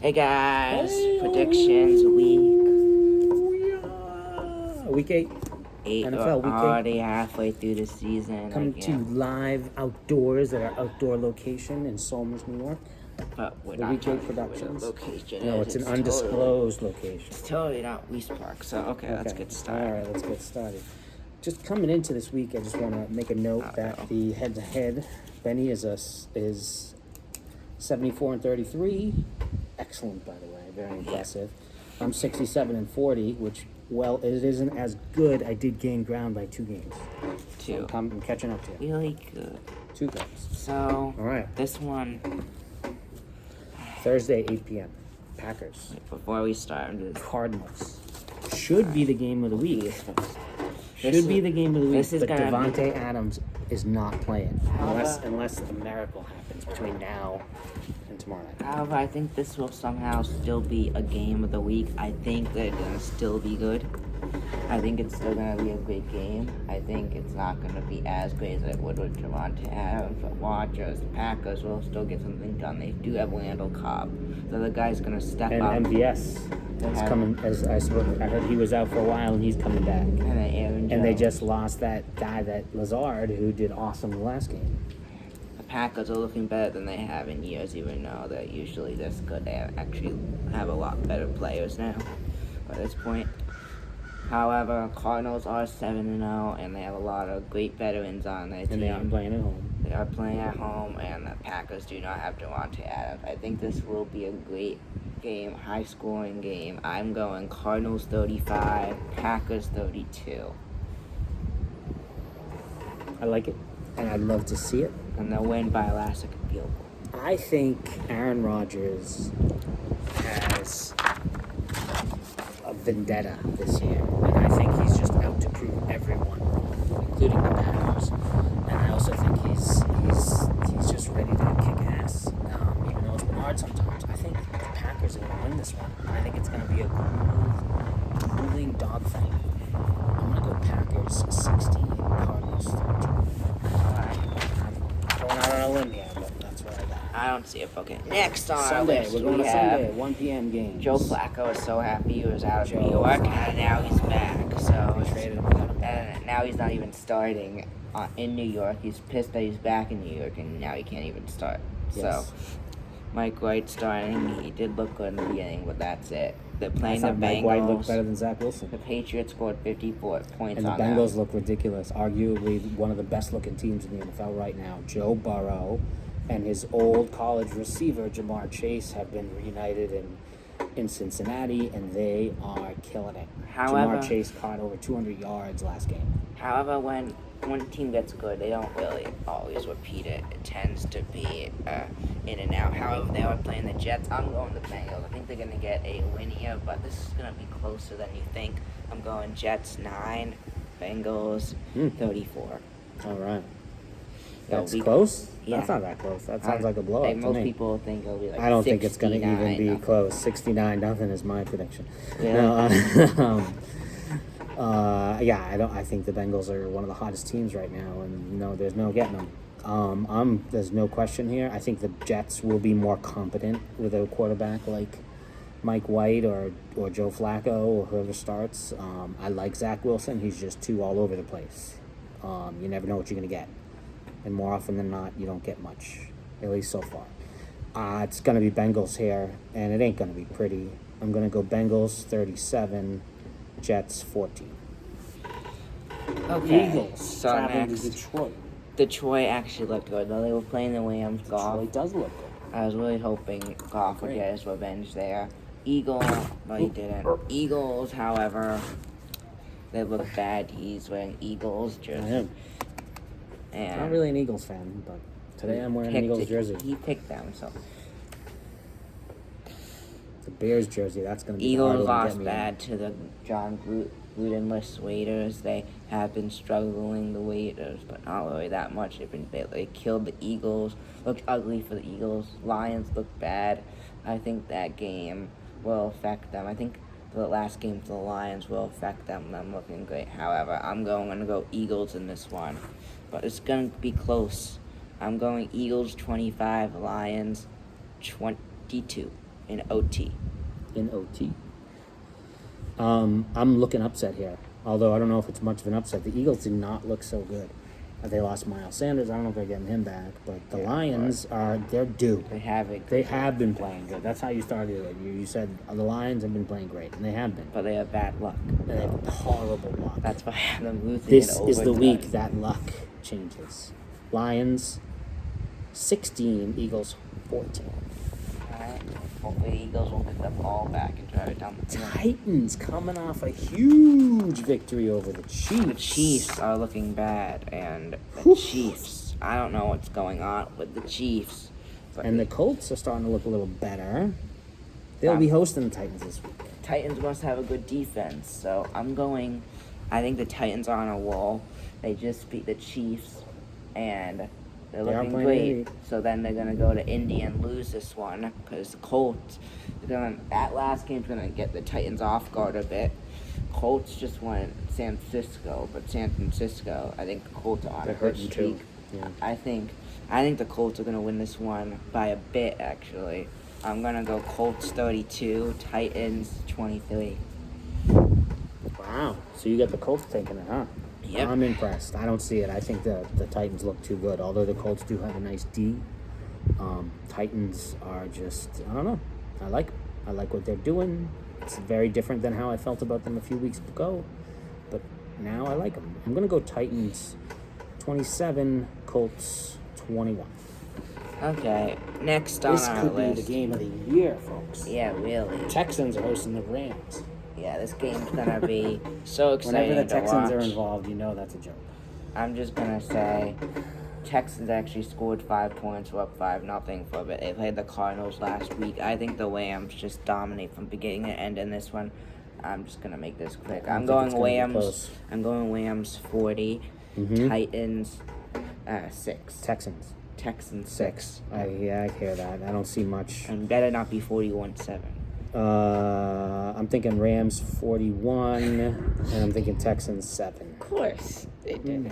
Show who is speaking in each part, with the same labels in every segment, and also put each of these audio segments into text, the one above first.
Speaker 1: Hey guys,
Speaker 2: Hey,
Speaker 1: predictions
Speaker 2: Week 8.
Speaker 1: eight.
Speaker 2: NFL
Speaker 1: We're
Speaker 2: week 8.
Speaker 1: already halfway through the season.
Speaker 2: Coming to you live outdoors at our outdoor location in Somers, New York.
Speaker 1: But we're
Speaker 2: The
Speaker 1: not
Speaker 2: Week 8
Speaker 1: telling you
Speaker 2: Productions.
Speaker 1: where the location
Speaker 2: No,
Speaker 1: is.
Speaker 2: it's an undisclosed location.
Speaker 1: It's totally not Weiss Park. So okay, let's get started.
Speaker 2: All right, let's get started. Just coming into this week, I just want to make a note that the head-to-head, Benny is 74-33. Excellent, by the way. Very impressive. I'm 67-40, which, well, it isn't as good. I did gain ground by 2 games.
Speaker 1: Two.
Speaker 2: So I'm catching up to you.
Speaker 1: Really good.
Speaker 2: 2 games.
Speaker 1: So,
Speaker 2: all right.
Speaker 1: This one.
Speaker 2: Thursday, 8 p.m. Packers.
Speaker 1: Before we start,
Speaker 2: Cardinals. Should be the game of the week. But Devontae Adams is not playing unless a miracle happens between now and tomorrow night.
Speaker 1: However, I think this will somehow still be a game of the week. I think they're going to still be good. I think it's still going to be a great game. I think it's not going to be as great as it would with Devontae Adams, but Watchers, the Packers will still get something done. They do have Randall Cobb. The other guy's going to step up.
Speaker 2: And MVS is coming, as I heard he was out for a while, and he's coming back.
Speaker 1: And then Aaron Jones.
Speaker 2: And they just lost that guy, that Lazard, who did awesome the last game.
Speaker 1: The Packers are looking better than they have in years, even though they're usually this good. They actually have a lot better players now at this point. However, Cardinals are 7-0, and they have a lot of great veterans on their team.
Speaker 2: And they are playing at home.
Speaker 1: They are playing at home, and the Packers do not have Devontae Adams. I think this will be a great game, high-scoring game. I'm going Cardinals 35, Packers 32.
Speaker 2: I like it, and I'd love to see it.
Speaker 1: And they'll win by a last-second field goal.
Speaker 2: I think Aaron Rodgers has a vendetta this year, and I think he's just out to prove everyone wrong, including the Packers. And I also think he's just ready to kick ass, even though it's been hard sometimes. I think the Packers are going to win this one. I think it's going to be a grueling dogfight. I'm going to go Packers 60, Cardinals 13. I'm going out on a limb here, but that's what I got.
Speaker 1: I don't see it. Okay, next on
Speaker 2: Sunday,
Speaker 1: our list,
Speaker 2: we're going
Speaker 1: we
Speaker 2: to
Speaker 1: have
Speaker 2: Sunday, 1 p.m. game.
Speaker 1: Joe Flacco is so happy he was out of New York, and now he's back. So and now he's not even starting in New York. He's pissed that he's back in New York, and now he can't even start.
Speaker 2: Yes.
Speaker 1: So Mike White starting. He did look good in the beginning, but that's it. They're playing the Bengals.
Speaker 2: Mike White looked better than Zach Wilson.
Speaker 1: The Patriots scored 54 points
Speaker 2: and
Speaker 1: on
Speaker 2: the Bengals look ridiculous. Arguably one of the best-looking teams in the NFL right now. Joe Burrow and his old college receiver, Jamar Chase, have been reunited in Cincinnati, and they are killing it.
Speaker 1: However,
Speaker 2: Jamar Chase caught over 200 yards last game.
Speaker 1: However, when a team gets good, they don't really always repeat it. It tends to be in and out. However, they are playing the Jets. I'm going the Bengals. I think they're going to get a win here, but this is going to be closer than you think. I'm going Jets 9, Bengals 34.
Speaker 2: All right. That's close?
Speaker 1: Yeah.
Speaker 2: That's not that close. That sounds like a blowout to me.
Speaker 1: Most people think it'll be like
Speaker 2: I don't think it's going to even be close. 69-0 is my prediction.
Speaker 1: Yeah.
Speaker 2: No, I think the Bengals are one of the hottest teams right now, and no, there's no getting them. There's no question here. I think the Jets will be more competent with a quarterback like Mike White or Joe Flacco or whoever starts. I like Zach Wilson. He's just too all over the place. You never know what you're going to get. And more often than not, you don't get much, at least so far. It's going to be Bengals here, and it ain't going to be pretty. I'm going to go Bengals 37, Jets 14.
Speaker 1: Okay.
Speaker 2: Eagles
Speaker 1: So
Speaker 2: traveling
Speaker 1: next,
Speaker 2: to Detroit.
Speaker 1: Detroit actually looked good, though they were playing the Rams.
Speaker 2: Detroit does look good.
Speaker 1: I was really hoping Goff would get his revenge there. Eagles, but he didn't. Eagles, however, they look bad. He's wearing Eagles jersey.
Speaker 2: I am.
Speaker 1: And
Speaker 2: Not really an Eagles fan, but today I'm wearing an Eagles jersey.
Speaker 1: He picked them, so.
Speaker 2: The Bears jersey, that's going to be
Speaker 1: Eagles lost bad to the John Grudenless Waiters. They have been struggling, the Waiters, but not really that much. They killed the Eagles. Looked ugly for the Eagles. Lions looked bad. I think that game will affect them. I think the last game for the Lions will affect them. Them looking great. However, I'm going to go Eagles in this one. But it's going to be close. I'm going Eagles 25, Lions 22. in OT.
Speaker 2: In OT. I'm looking upset here, although I don't know if it's much of an upset. The Eagles did not look so good. They lost Miles Sanders. I don't know if they're getting him back, but the Lions they're due.
Speaker 1: They have it.
Speaker 2: They have been playing good. That's how you started it. You said the Lions have been playing great, and they have been.
Speaker 1: But they have bad luck.
Speaker 2: They have horrible luck.
Speaker 1: That's why I have them losing.
Speaker 2: This
Speaker 1: in
Speaker 2: is the
Speaker 1: overtime.
Speaker 2: week that luck changes. Lions 16, Eagles 14.
Speaker 1: Alright. Hopefully the Eagles will get the ball back and drive it down the field.
Speaker 2: Titans coming off a huge victory over the Chiefs.
Speaker 1: The Chiefs are looking bad, and the Chiefs, I don't know what's going on with the Chiefs. But
Speaker 2: And the Colts are starting to look a little better. They'll be hosting the Titans this week.
Speaker 1: Titans must have a good defense, so I think the Titans are on a roll. They just beat the Chiefs, and they're
Speaker 2: They are
Speaker 1: looking
Speaker 2: playing
Speaker 1: great.
Speaker 2: great.
Speaker 1: So then they're going to go to Indy and lose this one, because the Colts, that last game's going to get the Titans off guard a bit. Colts just won San Francisco, but San Francisco, I think the Colts are on
Speaker 2: They're
Speaker 1: a good
Speaker 2: hurting
Speaker 1: streak.
Speaker 2: too. Yeah.
Speaker 1: I think the Colts are going to win this one by a bit, actually. I'm going to go Colts 32, Titans 23.
Speaker 2: Wow. So you got the Colts taking it, huh?
Speaker 1: Yep.
Speaker 2: I'm impressed. I don't see it. I think the Titans look too good. Although the Colts do have a nice D, Titans are just, I don't know. I like what they're doing. It's very different than how I felt about them a few weeks ago. But now I like them. I'm going to go Titans 27, Colts 21.
Speaker 1: Okay, next on
Speaker 2: This
Speaker 1: our
Speaker 2: could
Speaker 1: list.
Speaker 2: be the game of the year, folks.
Speaker 1: Yeah, really.
Speaker 2: Texans are hosting the Rams.
Speaker 1: Yeah, this game's gonna be so exciting
Speaker 2: Whenever the
Speaker 1: to
Speaker 2: Texans
Speaker 1: watch.
Speaker 2: are involved, you know that's a joke.
Speaker 1: I'm just gonna say, Texans actually scored 5 points, were up 5-0 for a bit. They played the Cardinals last week. I think the Rams just dominate from beginning to end in this one. I'm just gonna make this quick. I'm
Speaker 2: think it's
Speaker 1: going
Speaker 2: gonna be
Speaker 1: Rams.
Speaker 2: close.
Speaker 1: I'm going Rams 40,
Speaker 2: Mhm.
Speaker 1: Titans 6.
Speaker 2: Texans.
Speaker 1: Texans
Speaker 2: 6. I hear that. I don't see much.
Speaker 1: And better not be 41-7.
Speaker 2: I'm thinking Rams 41, and I'm thinking Texans 7.
Speaker 1: Of course, they did.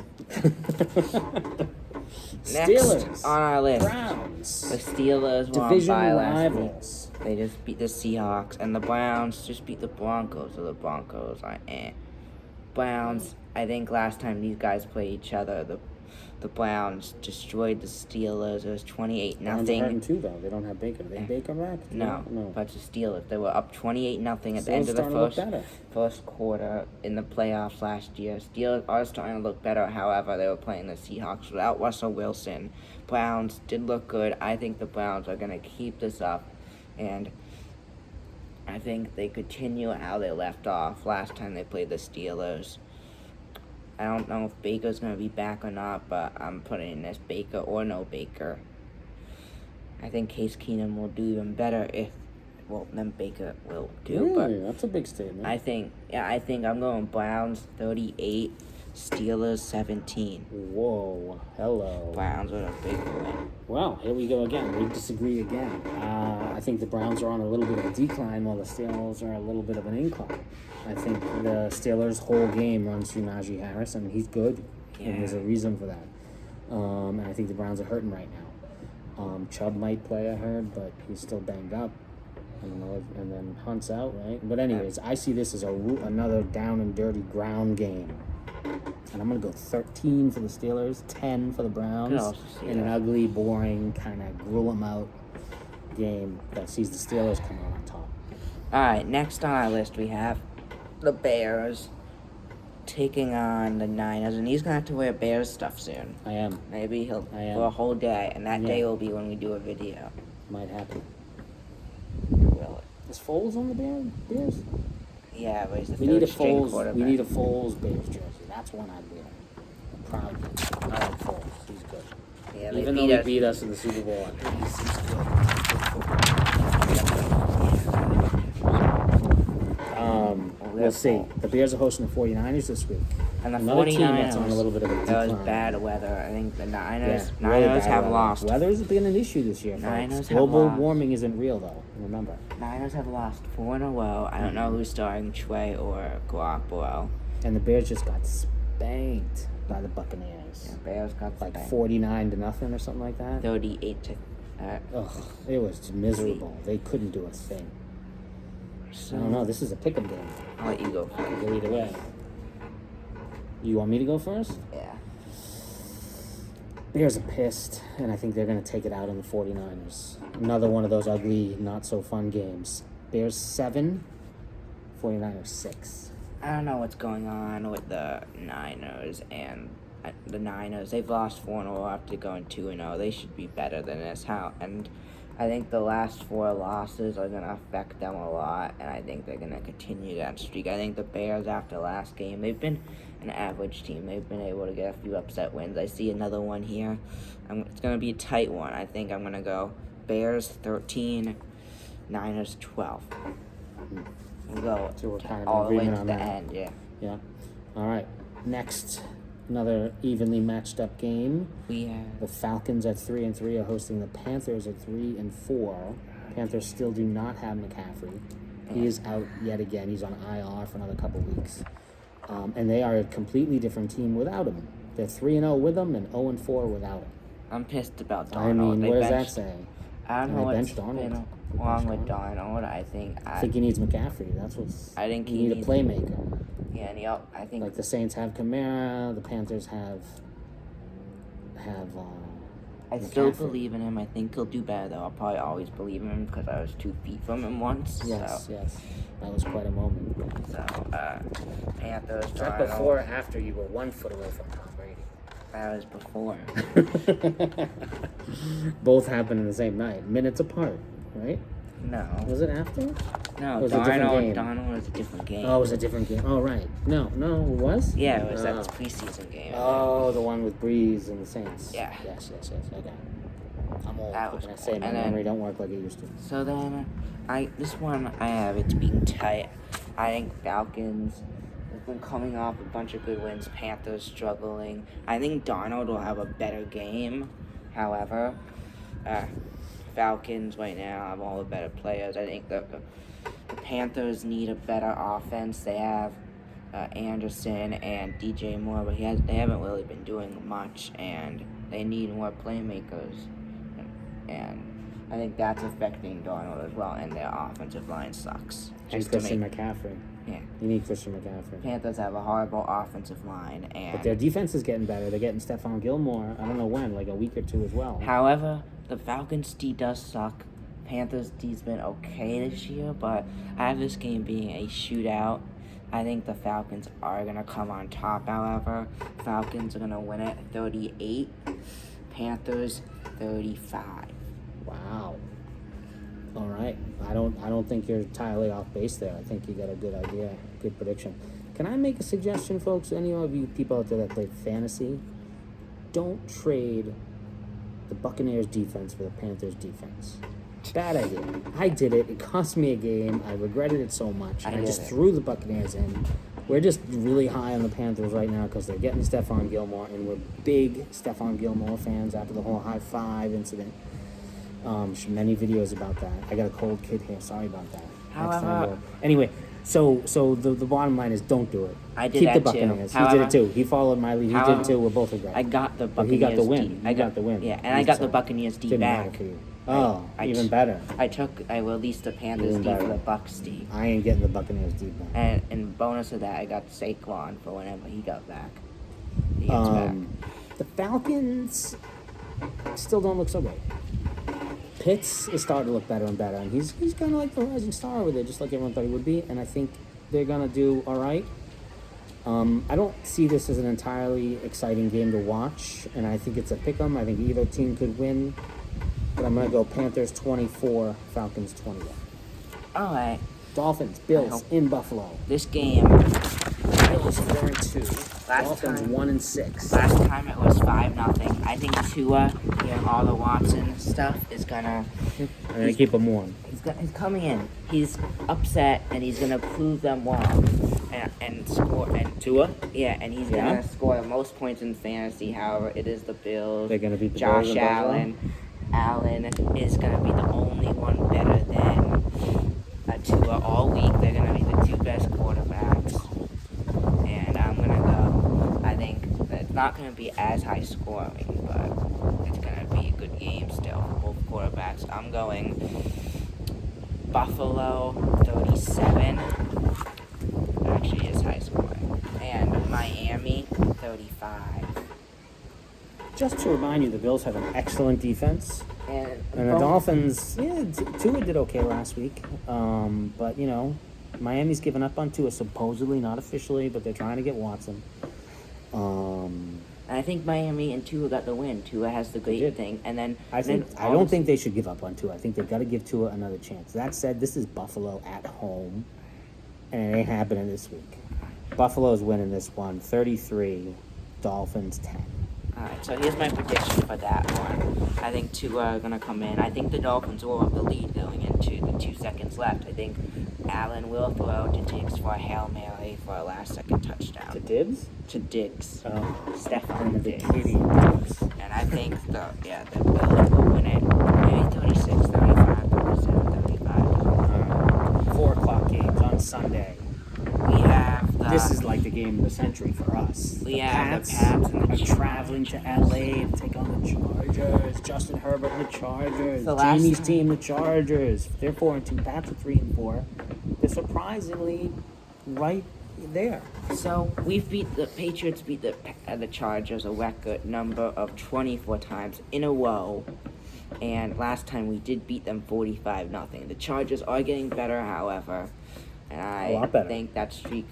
Speaker 1: Next
Speaker 2: Steelers
Speaker 1: on our list,
Speaker 2: Browns.
Speaker 1: the Steelers were on
Speaker 2: Division
Speaker 1: bye last week.
Speaker 2: rivals.
Speaker 1: They just beat the Seahawks, and the Browns just beat the Broncos. So the Broncos are Browns, I think last time these guys played each other, the Browns destroyed the Steelers. It was 28-0.
Speaker 2: Browns are hurting too, though. They don't have Baker. They Baker back?
Speaker 1: No, but the Steelers, they were up 28-0 at the end of the
Speaker 2: starting to look better.
Speaker 1: first quarter in the playoffs last year. Steelers are starting to look better. However, they were playing the Seahawks without Russell Wilson. Browns did look good. I think the Browns are going to keep this up, and I think they continue how they left off last time they played the Steelers. I don't know if Baker's going to be back or not, but I'm putting in this Baker or no Baker. I think Case Keenum will do even better than Baker will do.
Speaker 2: Really? That's a big statement.
Speaker 1: But I think I'm going Browns 38, Steelers 17.
Speaker 2: Whoa. Hello.
Speaker 1: Browns with a big win.
Speaker 2: Well, here we go again. We disagree again. I think the Browns are on a little bit of a decline while the Steelers are a little bit of an incline. I think the Steelers' whole game runs through Najee Harris, and he's good.
Speaker 1: Yeah.
Speaker 2: And there's a reason for that. And I think the Browns are hurting right now. Chubb might play, I heard, but he's still banged up. I don't know. And then Hunt's out, right? But anyways, I see this as another down and dirty ground game. And I'm going to go 13 for the Steelers, 10 for the Browns, in an ugly, boring, kind of gruel them out game that sees the Steelers come out on top.
Speaker 1: All right, next on our list we have the Bears taking on the Niners, and he's going to have to wear Bears stuff soon.
Speaker 2: I am.
Speaker 1: Maybe he'll
Speaker 2: I am.
Speaker 1: for a whole day, and that day will be when we do a video.
Speaker 2: Might happen.
Speaker 1: Will it?
Speaker 2: Is Foles on the Bears?
Speaker 1: Yeah, but he's the
Speaker 2: We need a
Speaker 1: third string
Speaker 2: Foles.
Speaker 1: quarterback.
Speaker 2: We need a Foles Bears jersey. That's one I'd wear. Proud. I like Foles. He's good.
Speaker 1: Yeah, they
Speaker 2: Even though he beat us in the Super Bowl, I think he's good. We'll see. The Bears are hosting the 49ers this week.
Speaker 1: And the
Speaker 2: Another
Speaker 1: 49ers,
Speaker 2: team that's on a little bit of a
Speaker 1: that
Speaker 2: decline.
Speaker 1: was bad weather. I think the Niners,
Speaker 2: really
Speaker 1: Niners
Speaker 2: bad
Speaker 1: have
Speaker 2: weather.
Speaker 1: lost.
Speaker 2: Weather's been an issue this year, folks.
Speaker 1: Niners have
Speaker 2: Global
Speaker 1: lost.
Speaker 2: warming isn't real, though. Remember.
Speaker 1: Niners have lost 4 in a row. I don't know who's starting Trey or Garoppolo.
Speaker 2: And the Bears just got spanked by the Buccaneers.
Speaker 1: Yeah, Bears got
Speaker 2: Like
Speaker 1: spanked.
Speaker 2: 49-0 or something like that.
Speaker 1: 38 to
Speaker 2: Ugh, it was miserable. They couldn't do a thing.
Speaker 1: So,
Speaker 2: I don't know. This is a pick'em game.
Speaker 1: I'll let you go
Speaker 2: I can
Speaker 1: first.
Speaker 2: go either way. You want me to go first?
Speaker 1: Yeah.
Speaker 2: Bears are pissed, and I think they're going to take it out on the 49ers. Another one of those ugly, not-so-fun games. Bears 7, 49ers 6.
Speaker 1: I don't know what's going on with the Niners and the Niners. They've lost 4 in a row after going 2-0. They should be better than this. And I think the last 4 losses are going to affect them a lot, and I think they're going to continue that streak. I think the Bears, after last game, they've been an average team. They've been able to get a few upset wins. I see another one here. It's going to be a tight one. I think I'm going to go Bears 13, Niners 12. We'll go
Speaker 2: So we're kind of
Speaker 1: all the way
Speaker 2: agreement
Speaker 1: to
Speaker 2: on
Speaker 1: the
Speaker 2: that.
Speaker 1: end, yeah.
Speaker 2: Yeah. All right. Next, another evenly matched up game.
Speaker 1: We have
Speaker 2: The Falcons at 3-3 are hosting the Panthers at 3-4. Panthers still do not have McCaffrey. He is out yet again. He's on IR for another couple weeks. And they are a completely different team without him. They're 3-0 with him and 0-4 without him.
Speaker 1: I'm pissed about Darnold.
Speaker 2: I mean,
Speaker 1: They
Speaker 2: what does that
Speaker 1: benched-
Speaker 2: say?
Speaker 1: I don't
Speaker 2: Can
Speaker 1: know
Speaker 2: they
Speaker 1: what's
Speaker 2: bench Darnold?
Speaker 1: been
Speaker 2: They
Speaker 1: wrong
Speaker 2: bench
Speaker 1: with Darnold. I think
Speaker 2: he needs McCaffrey. That's what's.
Speaker 1: I think
Speaker 2: you
Speaker 1: he
Speaker 2: need a
Speaker 1: needs-
Speaker 2: playmaker.
Speaker 1: yeah, and I think
Speaker 2: Like the Saints have Kamara, the Panthers have.
Speaker 1: I still
Speaker 2: McCaffrey.
Speaker 1: believe in him. I think he'll do better, though. I'll probably always believe in him because I was 2 feet from him once.
Speaker 2: Yes, that was quite a moment.
Speaker 1: So Panthers.
Speaker 2: Was that
Speaker 1: Darnold,
Speaker 2: before or after you were 1 foot away from Tom Brady?
Speaker 1: That was before.
Speaker 2: Both happened in the same night, minutes apart, right?
Speaker 1: No.
Speaker 2: Was it after?
Speaker 1: No,
Speaker 2: It was a different game.
Speaker 1: Donald was a different game.
Speaker 2: Oh, it was a different game. Oh, right. No, it was?
Speaker 1: Yeah, it was that
Speaker 2: Oh.
Speaker 1: preseason game.
Speaker 2: Oh, the one with Breeze and the Saints.
Speaker 1: Yeah.
Speaker 2: Yes. Okay. I'm old.
Speaker 1: That
Speaker 2: What
Speaker 1: was
Speaker 2: can I say?
Speaker 1: cool.
Speaker 2: My
Speaker 1: And then-
Speaker 2: memory don't work like it used to.
Speaker 1: So then, this one I have it's being tight. I think Falcons have been coming off a bunch of good wins. Panthers struggling. I think Darnold will have a better game. However, Falcons right now have all the better players. I think the Panthers need a better offense. They have Anderson and DJ Moore, but they haven't really been doing much, and they need more playmakers. And I think that's affecting Darnold as well, and their offensive line sucks.
Speaker 2: And Christian McCaffrey.
Speaker 1: Yeah.
Speaker 2: You need Christian McCaffrey.
Speaker 1: Panthers have a horrible offensive line, and
Speaker 2: But their defense is getting better. They're getting Stephon Gilmore. I don't know when, like a week or two as well.
Speaker 1: however, the Falcons' D does suck. Panthers' D's been okay this year, but I have this game being a shootout. I think the Falcons are going to come on top, however. Falcons are going to win it 38, Panthers 35.
Speaker 2: Wow. All right. I don't think you're entirely off base there. I think you got a good idea, good prediction. Can I make a suggestion, folks? Any of you people out there that play fantasy, don't trade the Buccaneers defense for the Panthers defense. Bad idea. I did it. It cost me a game. I regretted it so much. And I just threw the Buccaneers in. We're just really high on the Panthers right now because they're getting Stephon Gilmore, and we're big Stephon Gilmore fans after the whole high five incident. Many videos about that. I got a cold kid here. Sorry about that. Next time
Speaker 1: However-
Speaker 2: anyway, so the bottom line is don't do it.
Speaker 1: I did
Speaker 2: Keep
Speaker 1: that
Speaker 2: the
Speaker 1: too.
Speaker 2: Buccaneers. He
Speaker 1: However-
Speaker 2: did it too. He followed my lead. He did it too. We're both regret.
Speaker 1: I got the
Speaker 2: But
Speaker 1: Buccaneers.
Speaker 2: he got the win.
Speaker 1: D.
Speaker 2: He got the win.
Speaker 1: Yeah, and I got the
Speaker 2: So,
Speaker 1: Buccaneers D
Speaker 2: didn't matter
Speaker 1: back.
Speaker 2: for you. Oh,
Speaker 1: I
Speaker 2: even
Speaker 1: t-
Speaker 2: better.
Speaker 1: I released the Panthers
Speaker 2: Even
Speaker 1: D for
Speaker 2: better.
Speaker 1: the Bucks D.
Speaker 2: I ain't getting the Buccaneers deep back.
Speaker 1: And in bonus of that, I got Saquon for whenever he got back. He gets back.
Speaker 2: The Falcons still don't look so great. Pitts is starting to look better and better, and he's kind of like the rising star over there, just like everyone thought he would be. And I think they're gonna do all right. I don't see this as an entirely exciting game to watch, and I think it's a pick 'em. I think either team could win, but I'm gonna go Panthers 24, Falcons 21.
Speaker 1: All right,
Speaker 2: Dolphins, Bills
Speaker 1: hope-
Speaker 2: in Buffalo.
Speaker 1: this game.
Speaker 2: Bills 4-2.
Speaker 1: Last
Speaker 2: Dolphins
Speaker 1: time-
Speaker 2: 1-6.
Speaker 1: Last time it was 5-0. I think Tua, hearing all the Watson stuff, is gonna.
Speaker 2: I'm gonna keep them warm.
Speaker 1: He's coming in. He's upset, and he's gonna prove them wrong, and score. And
Speaker 2: Tua?
Speaker 1: yeah, and he's
Speaker 2: Yeah?
Speaker 1: gonna score the most points in fantasy. However, it is the Bills.
Speaker 2: They're gonna beat the Bills
Speaker 1: Josh
Speaker 2: in Buffalo?
Speaker 1: Allen. Allen is gonna be the only one better than Tua all week. They're gonna be the 2 best quarterbacks, and I'm gonna go. I think it's not gonna be as high scoring, but it's gonna be a good game still for both quarterbacks. I'm going Buffalo 37. Actually, is high scoring. And Miami 35.
Speaker 2: Just to remind you, the Bills have an excellent defense.
Speaker 1: And
Speaker 2: the Dolphins, Tua did okay last week. But, Miami's given up on Tua, supposedly, not officially, but they're trying to get Watson.
Speaker 1: I think Miami and Tua got the win. Tua has the great thing. And then
Speaker 2: I don't think they should give up on Tua. I think they've got to give Tua another chance. That said, this is Buffalo at home, and it ain't happening this week. Buffalo's winning this one, 33, Dolphins 10.
Speaker 1: Alright, so here's my prediction for that one. I think Tua are going to come in. I think the Dolphins will have the lead going into the 2 seconds left. I think Allen will throw to Diggs for a Hail Mary for a last-second touchdown.
Speaker 2: To Dibs?
Speaker 1: To Diggs.
Speaker 2: Oh.
Speaker 1: Stephon Diggs.
Speaker 2: Diggs.
Speaker 1: And I think the Bills will win it. Maybe 36, 35, 37, 35.
Speaker 2: 4 o'clock games on Sunday.
Speaker 1: We have
Speaker 2: This is like the game of the century for us.
Speaker 1: The Pats and the
Speaker 2: are
Speaker 1: Chargers.
Speaker 2: traveling to LA to take on the Chargers. Justin Herbert and the Chargers.
Speaker 1: The
Speaker 2: Jamie's team, the Chargers. They're 4-2. Pats are 3-4. They're surprisingly right there.
Speaker 1: So the Patriots beat the Chargers a record number of 24 times in a row. And last time we did beat them 45-0. The Chargers are getting better, however. And I think that streak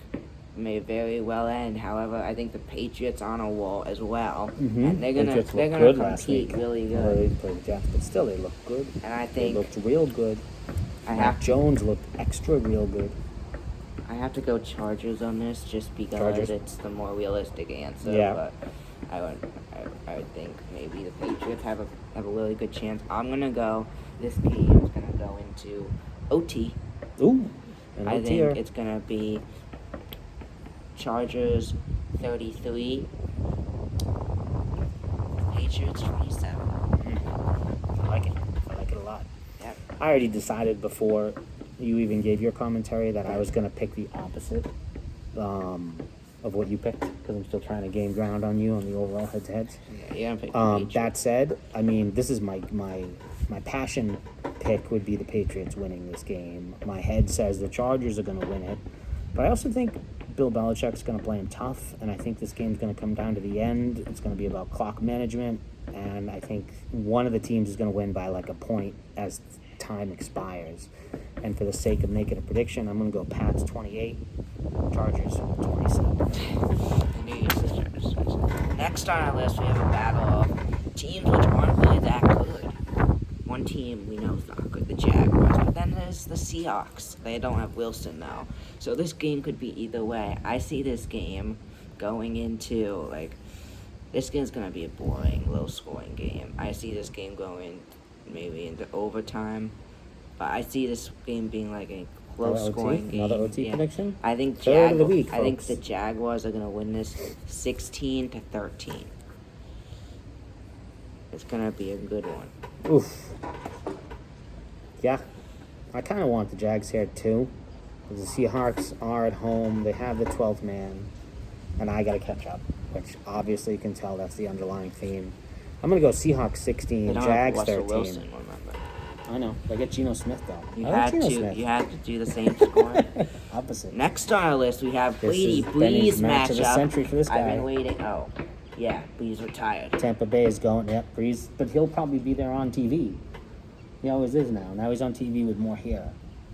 Speaker 1: may very well end. However, I think the Patriots on a roll as well, and they're gonna compete really good.
Speaker 2: Well, they played the Jets, but still they look good.
Speaker 1: And I think
Speaker 2: they looked real good. Mac Jones looked extra real good.
Speaker 1: I have to go Chargers on this just because it's the more realistic answer.
Speaker 2: Yeah.
Speaker 1: But I would think maybe the Patriots have a really good chance. I'm gonna go. This game is gonna go into OT.
Speaker 2: Ooh.
Speaker 1: I think it's going to be Chargers 33, Patriots 27.
Speaker 2: I like it. I like it a lot.
Speaker 1: Yep.
Speaker 2: I already decided before you even gave your commentary that I was going to pick the opposite of what you picked because I'm still trying to gain ground on you on the overall head-to-heads.
Speaker 1: Yeah, you're going to pick the Patriots.
Speaker 2: That said, I mean, this is my passion pick would be the Patriots winning this game. My head says the Chargers are going to win it. But I also think Bill Belichick's going to play him tough, and I think this game's going to come down to the end. It's going to be about clock management, and I think one of the teams is going to win by like a point as time expires. And for the sake of making a prediction, I'm going to go Pats 28, Chargers 27.
Speaker 1: Next on our list, we have a battle of teams which aren't really that good. One team we know is not good, the Jaguars, but then there's the Seahawks. They don't have Wilson now. So this game could be either way. I see this game going into, this game's going to be a boring, low-scoring game. I see this game going maybe into overtime, but I see this game being like a close-scoring game.
Speaker 2: Another OT prediction?
Speaker 1: I think
Speaker 2: Third of the week,
Speaker 1: I think the Jaguars are going to win this 16-13. It's going to be a good one.
Speaker 2: Oof. Yeah. I kind of want the Jags here, too. The Seahawks are at home. They have the 12th man. And I got to catch up, which obviously you can tell that's the underlying theme. I'm going to go Seahawks 16, Jags 13.
Speaker 1: Wilson, remember.
Speaker 2: I know. They get Geno Smith, though.
Speaker 1: You had to do the same score.
Speaker 2: Opposite.
Speaker 1: Next on our list, we have Breeze
Speaker 2: match of the century for this guy.
Speaker 1: I've been waiting. Oh, yeah, Breeze retired.
Speaker 2: Tampa Bay is going, yep, Breeze. But he'll probably be there on TV. He always is now. Now he's on TV with more hair.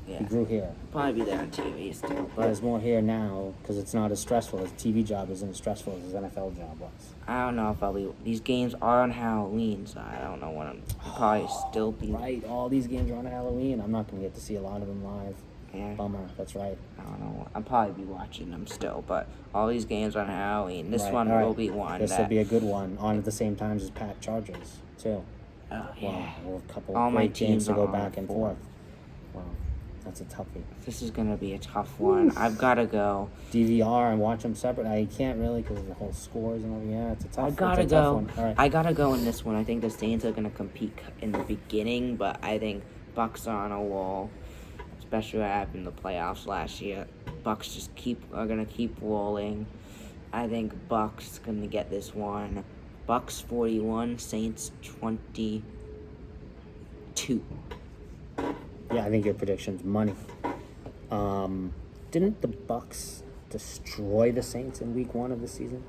Speaker 1: Yeah.
Speaker 2: He grew hair.
Speaker 1: He'll probably be there on TV still.
Speaker 2: But there's more hair now because it's not as stressful. His TV job isn't as stressful as his NFL job was.
Speaker 1: I don't know if I'll be. These games are on Halloween, so I don't know when I'll probably still be.
Speaker 2: Right, all these games are on Halloween. I'm not going to get to see a lot of them live.
Speaker 1: Yeah.
Speaker 2: Bummer, that's right.
Speaker 1: I don't know. I'll probably be watching them still, but all these games on Halloween. This one will be one.
Speaker 2: This will be a good one. On at the same time as Pat Chargers, too.
Speaker 1: Oh, yeah.
Speaker 2: Wow, we'll have a couple
Speaker 1: all
Speaker 2: of great games to go back and forth. Wow, that's a toughie.
Speaker 1: This is going to be a tough one. I've got to go.
Speaker 2: DVR and watch them separate. I can't really because of the whole scores and all. Yeah, it's a tough one.
Speaker 1: I gotta go.
Speaker 2: All right.
Speaker 1: I gotta go in this one. I think the Saints are going to compete in the beginning, but I think Bucks are on a wall. Especially what happened in the playoffs last year. Bucks just are gonna keep rolling. I think Bucks gonna get this one. Bucks 41, Saints 22. 2.
Speaker 2: Yeah, I think your prediction's money. Didn't the Bucks destroy the Saints in week 1 of the season?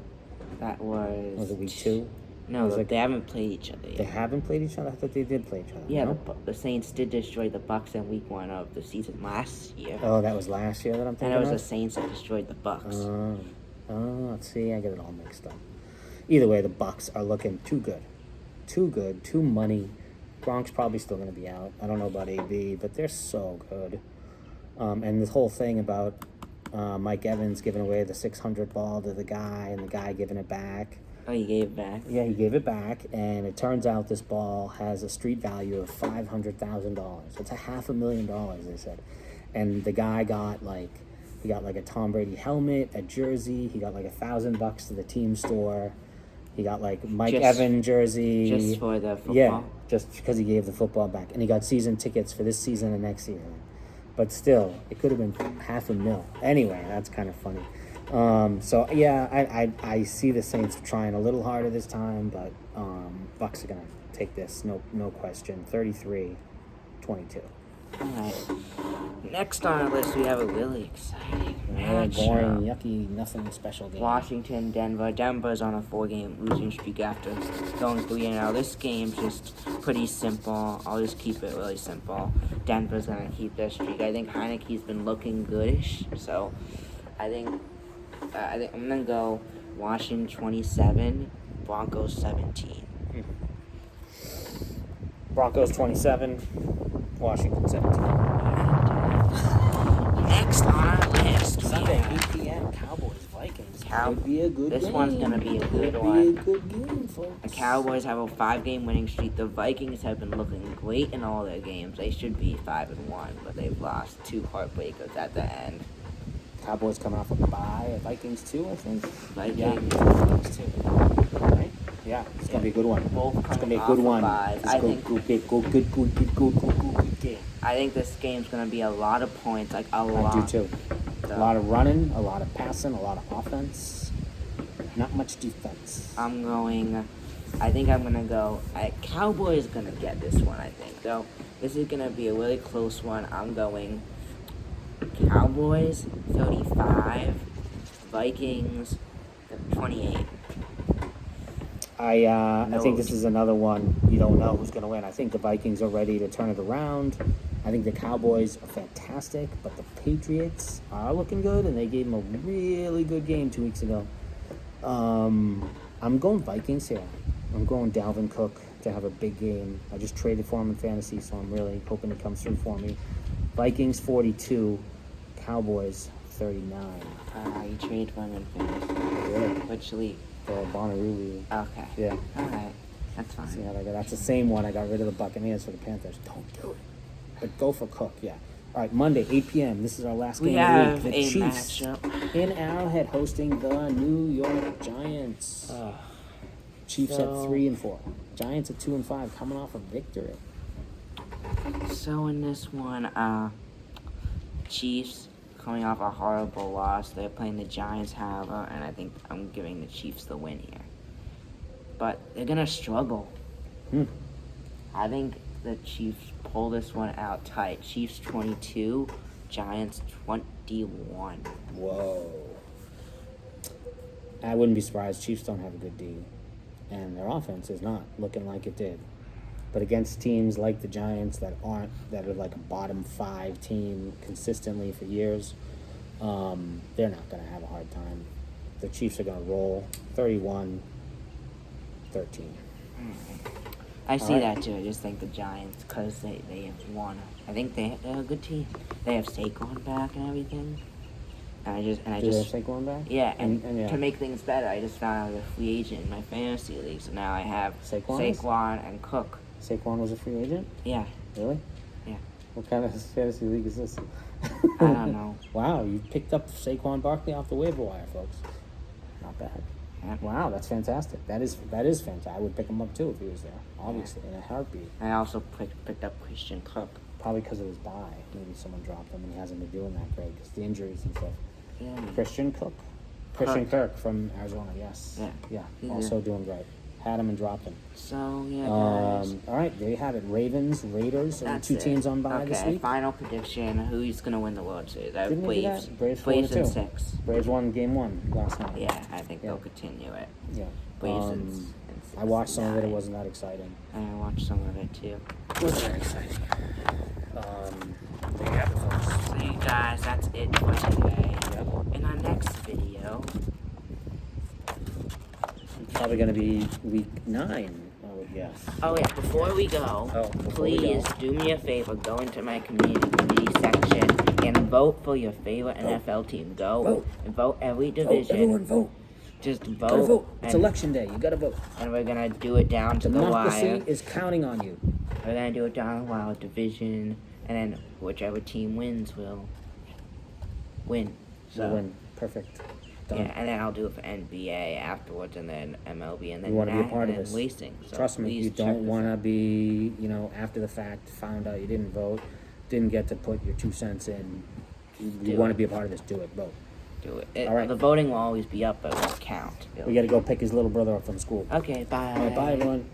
Speaker 1: That was...
Speaker 2: Was it week 2?
Speaker 1: No, they haven't played each other yet.
Speaker 2: They haven't played each other? I thought they did play each other.
Speaker 1: Yeah,
Speaker 2: no?
Speaker 1: the Saints did destroy the Bucks in week 1 of the season last year.
Speaker 2: Oh, that was last year that I'm thinking
Speaker 1: And it was
Speaker 2: of?
Speaker 1: the Saints that destroyed the Bucks.
Speaker 2: Let's see, I get it all mixed up. Either way, the Bucks are looking too good. Too good, too money. Gronk's probably still going to be out. I don't know about AB, but they're so good. And this whole thing about Mike Evans giving away the 600 ball to the guy and the guy giving it back.
Speaker 1: Oh, he gave it back?
Speaker 2: Yeah, he gave it back, and it turns out this ball has a street value of $500,000. It's $500,000, they said. And the guy got he got a Tom Brady helmet, a jersey. He got $1,000 to the team store. He got Mike Evans jersey.
Speaker 1: Just for the football?
Speaker 2: Yeah, just because he gave the football back. And he got season tickets for this season and next season. But still, it could have been $500,000. Anyway, that's kind of funny. So yeah, I see the Saints trying a little harder this time, but Bucks are gonna take this, no question. 33-22.
Speaker 1: All right. Next on our list, we have a really exciting matchup.
Speaker 2: Boring, yucky, nothing special game.
Speaker 1: Washington, Denver. Denver's on a 4-game losing streak after going 3-0. This game's just pretty simple. I'll just keep it really simple. Denver's gonna keep their streak. I think Heineke's been looking goodish, so I think I'm gonna go Washington 27, Broncos 17.
Speaker 2: Broncos 27, Washington 17.
Speaker 1: Next on our list,
Speaker 2: Sunday, 8 p.m. Cowboys Vikings. Could be a good game.
Speaker 1: This one's gonna be a good
Speaker 2: Could
Speaker 1: one.
Speaker 2: be a good game, folks.
Speaker 1: The Cowboys have a 5-game winning streak. The Vikings have been looking great in all their games. They should be 5-1, but they've lost 2 heartbreakers at the end.
Speaker 2: Cowboys coming off a bye. Vikings too, I think.
Speaker 1: Vikings
Speaker 2: 2. Right? Yeah, it's gonna be a good one. It's gonna be a good one. Good game.
Speaker 1: I think this game's gonna be a lot of points, a
Speaker 2: I
Speaker 1: lot.
Speaker 2: do too. A lot of running, a lot of passing, a lot of offense. Not much defense.
Speaker 1: I think I'm gonna go. Cowboys gonna get this one. I think though. This is gonna be a really close one. I'm going Cowboys 35, Vikings 28.
Speaker 2: I think this is another one you don't know who's going to win. I think the Vikings are ready to turn it around. I think the Cowboys are fantastic, but the Patriots are looking good, and they gave them a really good game 2 weeks ago. I'm going Vikings here. I'm going Dalvin Cook to have a big game. I just traded for him in fantasy, so I'm really hoping he comes through for me. Vikings 42, Cowboys 39.
Speaker 1: You traded for him in fantasy.
Speaker 2: Really?
Speaker 1: Which league?
Speaker 2: The Bonnaroo League.
Speaker 1: Okay.
Speaker 2: Yeah.
Speaker 1: All right. That's fine.
Speaker 2: See how that goes? That's the same one I got rid of the Buccaneers for the Panthers. Don't do it. But go for Cook, yeah. All right, Monday, 8 p.m. This is our last game of the week. The Chiefs in Arrowhead hosting the New York Giants. Chiefs at 3-4. Giants at 2-5, coming off a victory.
Speaker 1: So in this one, Chiefs coming off a horrible loss. They're playing the Giants, however, and I think I'm giving the Chiefs the win here. But they're gonna struggle. I think the Chiefs pull this one out tight. Chiefs 22, Giants 21.
Speaker 2: Whoa. I wouldn't be surprised. Chiefs don't have a good D, and their offense is not looking like it did. But against teams like the Giants that are like a bottom 5 team consistently for years, they're not going to have a hard time. The Chiefs are going to roll 31-13.
Speaker 1: I see that too. I just think the Giants, because they have won. I think they're a good team. They have Saquon back and everything. And I
Speaker 2: Do
Speaker 1: just
Speaker 2: they have Saquon back?
Speaker 1: Yeah, and
Speaker 2: yeah.
Speaker 1: to make things better, I just found out a free agent in my fantasy league. So now I have
Speaker 2: Saquon
Speaker 1: and Cook.
Speaker 2: Saquon was a free agent?
Speaker 1: Yeah.
Speaker 2: Really?
Speaker 1: Yeah.
Speaker 2: What kind of fantasy league is this?
Speaker 1: I don't know.
Speaker 2: Wow, you picked up Saquon Barkley off the waiver wire, folks. Not bad.
Speaker 1: Yeah.
Speaker 2: Wow, that's fantastic. That is fantastic. I would pick him up too if he was there, obviously, in a heartbeat.
Speaker 1: I also picked up Christian Cook.
Speaker 2: Probably because of his bye. Maybe someone dropped him and he hasn't been doing that great because the injuries and stuff.
Speaker 1: Yeah.
Speaker 2: Christian Kirk from Arizona, yes.
Speaker 1: Yeah.
Speaker 2: Also doing great. Had them and dropped them.
Speaker 1: So yeah, guys.
Speaker 2: All right, there you have it. Ravens, Raiders, are the
Speaker 1: That's
Speaker 2: two
Speaker 1: it.
Speaker 2: teams on bye
Speaker 1: Okay,
Speaker 2: this week.
Speaker 1: final prediction. Who's gonna win the World Series?
Speaker 2: Didn't we do
Speaker 1: Braves.
Speaker 2: that? Braves
Speaker 1: Braves
Speaker 2: 4-2.
Speaker 1: in 6.
Speaker 2: Braves won game 1 last night.
Speaker 1: Yeah, I think they'll continue it.
Speaker 2: Yeah.
Speaker 1: Braves in 6.
Speaker 2: I watched some of it. It wasn't that exciting.
Speaker 1: I watched some of it too.
Speaker 2: It wasn't that exciting. There you have it, folks.
Speaker 1: So you guys, that's it for today.
Speaker 2: Yep.
Speaker 1: In our next video,
Speaker 2: Probably going to be week 9, I would guess.
Speaker 1: oh yeah, before we go, please do me a favor, go into my community section and vote for your favorite NFL team. Go and vote every division.
Speaker 2: Everyone vote.
Speaker 1: Just
Speaker 2: You gotta
Speaker 1: vote.
Speaker 2: vote. It's election day. You gotta vote.
Speaker 1: And we're gonna do it down to the
Speaker 2: Democracy
Speaker 1: wire.
Speaker 2: is counting on you.
Speaker 1: We're gonna do it down the wire, division, and then whichever team wins will win. So
Speaker 2: You win. Perfect. Done.
Speaker 1: yeah, and then I'll do it for NBA afterwards, and then MLB, and then
Speaker 2: You want to be a part of
Speaker 1: and
Speaker 2: this.
Speaker 1: racing. So
Speaker 2: Trust me,
Speaker 1: please
Speaker 2: you
Speaker 1: check
Speaker 2: don't
Speaker 1: this
Speaker 2: want to
Speaker 1: out.
Speaker 2: be, after the fact, found out you didn't vote, didn't get to put your 2 cents in. You
Speaker 1: Do
Speaker 2: want to
Speaker 1: it.
Speaker 2: be a part of this, do it, vote.
Speaker 1: Do it.
Speaker 2: All right.
Speaker 1: The voting will always be up, but it won't count.
Speaker 2: We got to go pick his little brother up from school.
Speaker 1: Okay, bye.
Speaker 2: All right, bye, everyone.